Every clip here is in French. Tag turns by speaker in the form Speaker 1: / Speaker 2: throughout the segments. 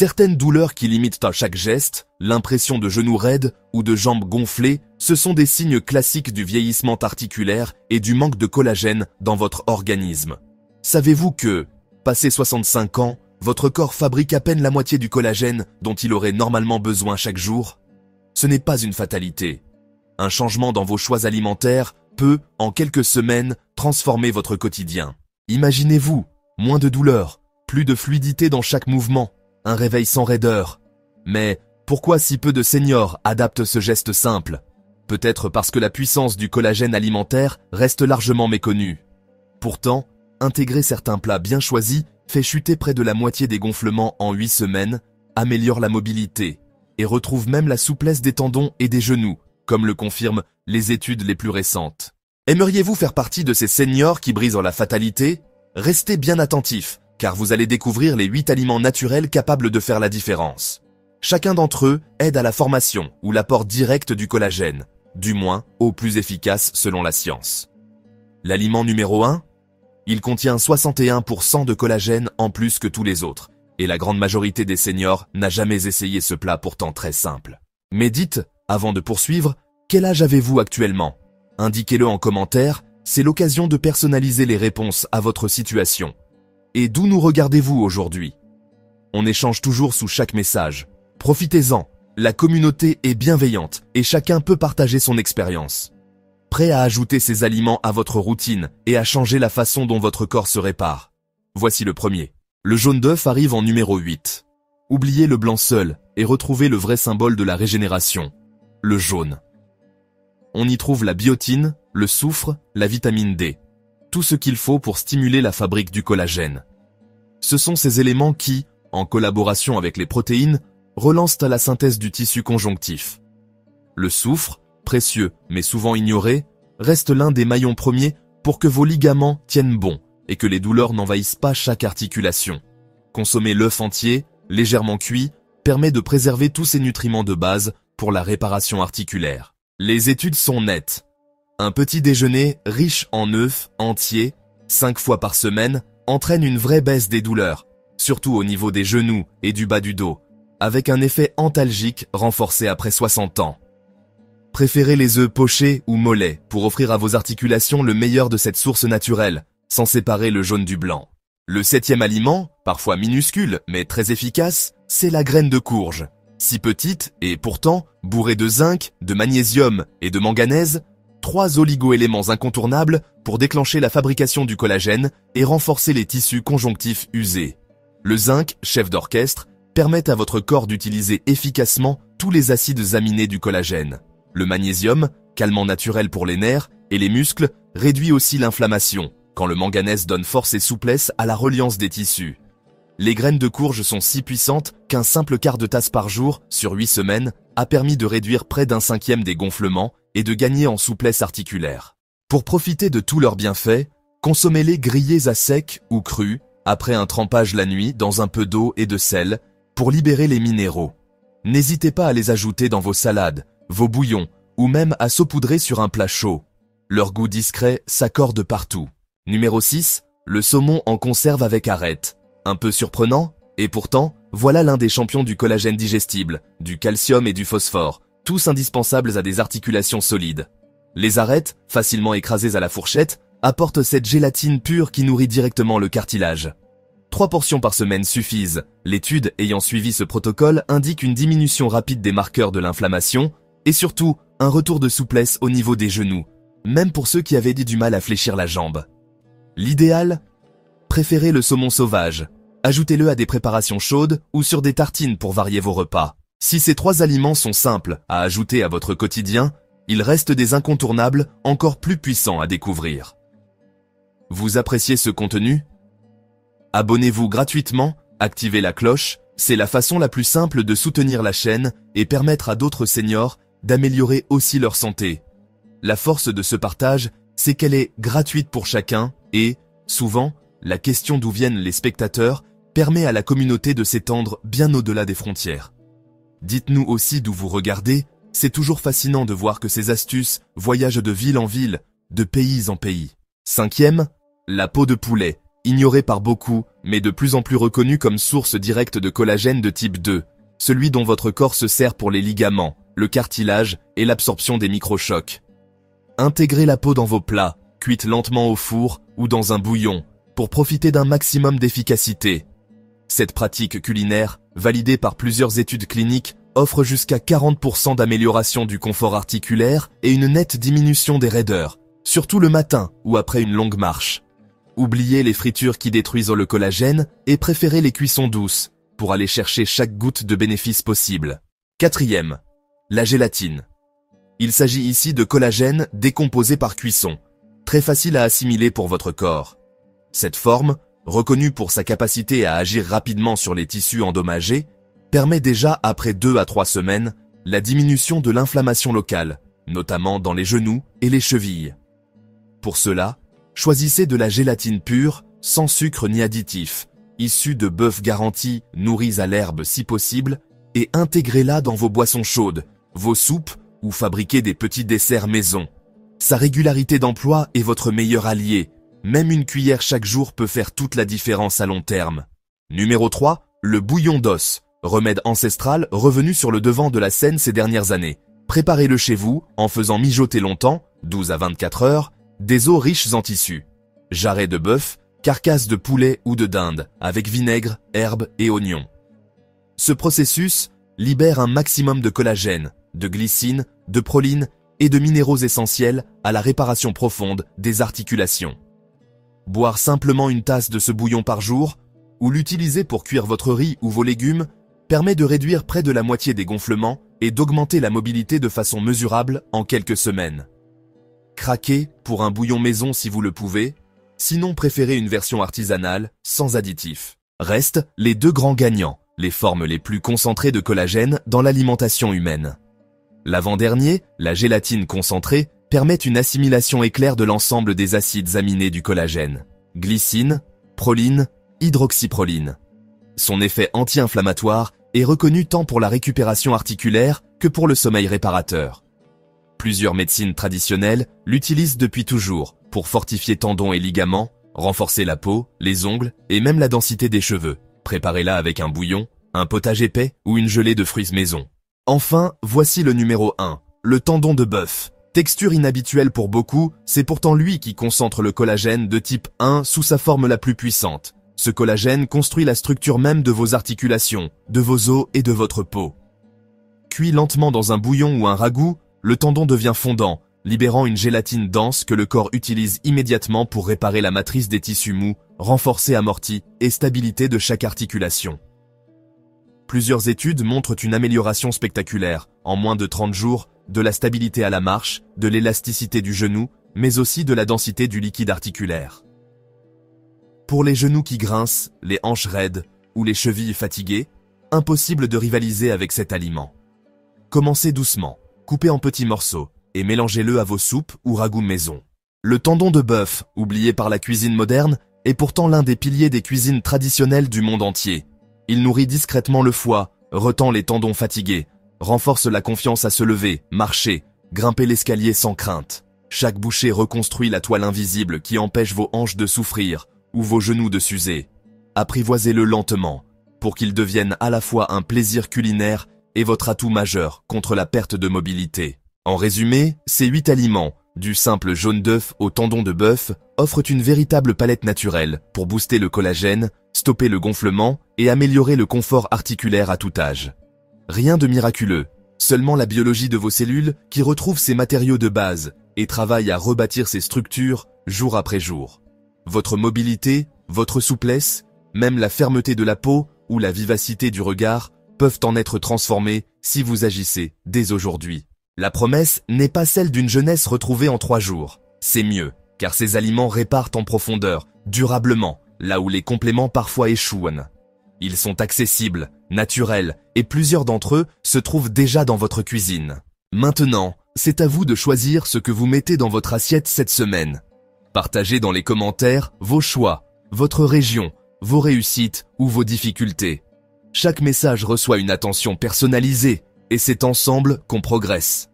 Speaker 1: Certaines douleurs qui limitent à chaque geste, l'impression de genoux raides ou de jambes gonflées, ce sont des signes classiques du vieillissement articulaire et du manque de collagène dans votre organisme. Savez-vous que, passé 65 ans, votre corps fabrique à peine la moitié du collagène dont il aurait normalement besoin chaque jour? Ce n'est pas une fatalité. Un changement dans vos choix alimentaires peut, en quelques semaines, transformer votre quotidien. Imaginez-vous, moins de douleur, plus de fluidité dans chaque mouvement, un réveil sans raideur. Mais pourquoi si peu de seniors adaptent ce geste simple? Peut-être parce que la puissance du collagène alimentaire reste largement méconnue. Pourtant, intégrer certains plats bien choisis fait chuter près de la moitié des gonflements en 8 semaines, améliore la mobilité et retrouve même la souplesse des tendons et des genoux, comme le confirment les études les plus récentes. Aimeriez-vous faire partie de ces seniors qui brisent la fatalité? Restez bien attentifs, car vous allez découvrir les 8 aliments naturels capables de faire la différence. Chacun d'entre eux aide à la formation ou l'apport direct du collagène, du moins au plus efficace selon la science. L'aliment numéro 1, il contient 61% de collagène en plus que tous les autres, et la grande majorité des seniors n'a jamais essayé ce plat pourtant très simple. Mais dites, avant de poursuivre, quel âge avez-vous actuellement? Indiquez-le en commentaire, c'est l'occasion de personnaliser les réponses à votre situation. Et d'où nous regardez-vous aujourd'hui? On échange toujours sous chaque message. Profitez-en, la communauté est bienveillante et chacun peut partager son expérience. Prêt à ajouter ces aliments à votre routine et à changer la façon dont votre corps se répare? Voici le premier. Le jaune d'œuf arrive en numéro 8. Oubliez le blanc seul et retrouvez le vrai symbole de la régénération, le jaune. On y trouve la biotine, le soufre, la vitamine D. Tout ce qu'il faut pour stimuler la fabrique du collagène. Ce sont ces éléments qui, en collaboration avec les protéines, relancent à la synthèse du tissu conjonctif. Le soufre, précieux mais souvent ignoré, reste l'un des maillons premiers pour que vos ligaments tiennent bon et que les douleurs n'envahissent pas chaque articulation. Consommer l'œuf entier, légèrement cuit, permet de préserver tous ces nutriments de base pour la réparation articulaire. Les études sont nettes. Un petit déjeuner riche en œufs entiers, 5 fois par semaine, entraîne une vraie baisse des douleurs, surtout au niveau des genoux et du bas du dos, avec un effet antalgique renforcé après 60 ans. Préférez les œufs pochés ou mollets pour offrir à vos articulations le meilleur de cette source naturelle, sans séparer le jaune du blanc. Le 7e aliment, parfois minuscule mais très efficace, c'est la graine de courge. Si petite et pourtant bourrée de zinc, de magnésium et de manganèse, 3 oligo-éléments incontournables pour déclencher la fabrication du collagène et renforcer les tissus conjonctifs usés. Le zinc, chef d'orchestre, permet à votre corps d'utiliser efficacement tous les acides aminés du collagène. Le magnésium, calmant naturel pour les nerfs et les muscles, réduit aussi l'inflammation, quand le manganèse donne force et souplesse à la reliance des tissus. Les graines de courge sont si puissantes qu'un simple quart de tasse par jour, sur 8 semaines, a permis de réduire près d'un 1/5 des gonflements et de gagner en souplesse articulaire. Pour profiter de tous leurs bienfaits, consommez-les grillés à sec ou crus, après un trempage la nuit dans un peu d'eau et de sel, pour libérer les minéraux. N'hésitez pas à les ajouter dans vos salades, vos bouillons, ou même à saupoudrer sur un plat chaud. Leur goût discret s'accorde partout. Numéro 6, le saumon en conserve avec arête. Un peu surprenant, et pourtant, voilà l'un des champions du collagène digestible, du calcium et du phosphore, tous indispensables à des articulations solides. Les arêtes, facilement écrasées à la fourchette, apportent cette gélatine pure qui nourrit directement le cartilage. 3 portions par semaine suffisent. L'étude ayant suivi ce protocole indique une diminution rapide des marqueurs de l'inflammation et surtout un retour de souplesse au niveau des genoux, même pour ceux qui avaient du mal à fléchir la jambe. L'idéal? Préférez le saumon sauvage. Ajoutez-le à des préparations chaudes ou sur des tartines pour varier vos repas. Si ces 3 aliments sont simples à ajouter à votre quotidien, il reste des incontournables encore plus puissants à découvrir. Vous appréciez ce contenu? Abonnez-vous gratuitement, activez la cloche, c'est la façon la plus simple de soutenir la chaîne et permettre à d'autres seniors d'améliorer aussi leur santé. La force de ce partage, c'est qu'elle est gratuite pour chacun et, souvent, la question d'où viennent les spectateurs permet à la communauté de s'étendre bien au-delà des frontières. Dites-nous aussi d'où vous regardez, c'est toujours fascinant de voir que ces astuces voyagent de ville en ville, de pays en pays. 5e, la peau de poulet, Ignoré par beaucoup, mais de plus en plus reconnu comme source directe de collagène de type 2, celui dont votre corps se sert pour les ligaments, le cartilage et l'absorption des microchocs. Intégrez la peau dans vos plats, cuite lentement au four ou dans un bouillon, pour profiter d'un maximum d'efficacité. Cette pratique culinaire, validée par plusieurs études cliniques, offre jusqu'à 40% d'amélioration du confort articulaire et une nette diminution des raideurs, surtout le matin ou après une longue marche. Oubliez les fritures qui détruisent le collagène et préférez les cuissons douces pour aller chercher chaque goutte de bénéfice possible. 4e. La gélatine. Il s'agit ici de collagène décomposé par cuisson, très facile à assimiler pour votre corps. Cette forme, reconnue pour sa capacité à agir rapidement sur les tissus endommagés, permet déjà après 2 à 3 semaines la diminution de l'inflammation locale, notamment dans les genoux et les chevilles. Pour cela, choisissez de la gélatine pure, sans sucre ni additif, issue de bœuf garanti nourris à l'herbe si possible, et intégrez-la dans vos boissons chaudes, vos soupes ou fabriquez des petits desserts maison. Sa régularité d'emploi est votre meilleur allié. Même une cuillère chaque jour peut faire toute la différence à long terme. Numéro 3, le bouillon d'os, remède ancestral revenu sur le devant de la scène ces dernières années. Préparez-le chez vous en faisant mijoter longtemps, 12 à 24 heures, des os riches en tissus. Jarrets de bœuf, carcasses de poulet ou de dinde, avec vinaigre, herbes et oignons. Ce processus libère un maximum de collagène, de glycine, de proline et de minéraux essentiels à la réparation profonde des articulations. Boire simplement une tasse de ce bouillon par jour, ou l'utiliser pour cuire votre riz ou vos légumes, permet de réduire près de la moitié des gonflements et d'augmenter la mobilité de façon mesurable en quelques semaines. Craquez pour un bouillon maison si vous le pouvez, sinon préférez une version artisanale, sans additifs. Restent les 2 grands gagnants, les formes les plus concentrées de collagène dans l'alimentation humaine. L'avant-dernier, la gélatine concentrée, permet une assimilation éclair de l'ensemble des acides aminés du collagène. Glycine, proline, hydroxyproline. Son effet anti-inflammatoire est reconnu tant pour la récupération articulaire que pour le sommeil réparateur. Plusieurs médecines traditionnelles l'utilisent depuis toujours pour fortifier tendons et ligaments, renforcer la peau, les ongles et même la densité des cheveux. Préparez-la avec un bouillon, un potage épais ou une gelée de fruits maison. Enfin, voici le numéro 1, le tendon de bœuf. Texture inhabituelle pour beaucoup, c'est pourtant lui qui concentre le collagène de type 1 sous sa forme la plus puissante. Ce collagène construit la structure même de vos articulations, de vos os et de votre peau. Cuit lentement dans un bouillon ou un ragoût, le tendon devient fondant, libérant une gélatine dense que le corps utilise immédiatement pour réparer la matrice des tissus mous, renforcer amorti et stabilité de chaque articulation. Plusieurs études montrent une amélioration spectaculaire, en moins de 30 jours, de la stabilité à la marche, de l'élasticité du genou, mais aussi de la densité du liquide articulaire. Pour les genoux qui grincent, les hanches raides ou les chevilles fatiguées, impossible de rivaliser avec cet aliment. Commencez doucement, coupez en petits morceaux et mélangez-le à vos soupes ou ragoûts maison. Le tendon de bœuf, oublié par la cuisine moderne, est pourtant l'un des piliers des cuisines traditionnelles du monde entier. Il nourrit discrètement le foie, retend les tendons fatigués, renforce la confiance à se lever, marcher, grimper l'escalier sans crainte. Chaque bouchée reconstruit la toile invisible qui empêche vos hanches de souffrir ou vos genoux de s'user. Apprivoisez-le lentement pour qu'il devienne à la fois un plaisir culinaire et votre atout majeur contre la perte de mobilité. En résumé, ces 8 aliments, du simple jaune d'œuf au tendon de bœuf, offrent une véritable palette naturelle pour booster le collagène, stopper le gonflement et améliorer le confort articulaire à tout âge. Rien de miraculeux, seulement la biologie de vos cellules qui retrouve ses matériaux de base et travaille à rebâtir ses structures jour après jour. Votre mobilité, votre souplesse, même la fermeté de la peau ou la vivacité du regard peuvent en être transformées si vous agissez dès aujourd'hui. La promesse n'est pas celle d'une jeunesse retrouvée en 3 jours. C'est mieux, car ces aliments réparent en profondeur, durablement, là où les compléments parfois échouent. Ils sont accessibles, naturels, et plusieurs d'entre eux se trouvent déjà dans votre cuisine. Maintenant, c'est à vous de choisir ce que vous mettez dans votre assiette cette semaine. Partagez dans les commentaires vos choix, votre région, vos réussites ou vos difficultés. Chaque message reçoit une attention personnalisée, et c'est ensemble qu'on progresse.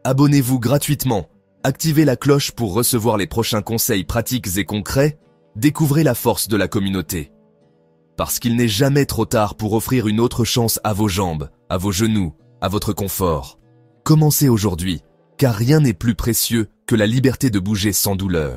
Speaker 1: Abonnez-vous gratuitement, activez la cloche pour recevoir les prochains conseils pratiques et concrets, Découvrez la force de la communauté. Parce qu'il n'est jamais trop tard pour offrir une autre chance à vos jambes, à vos genoux, à votre confort. Commencez aujourd'hui, car rien n'est plus précieux que la liberté de bouger sans douleur.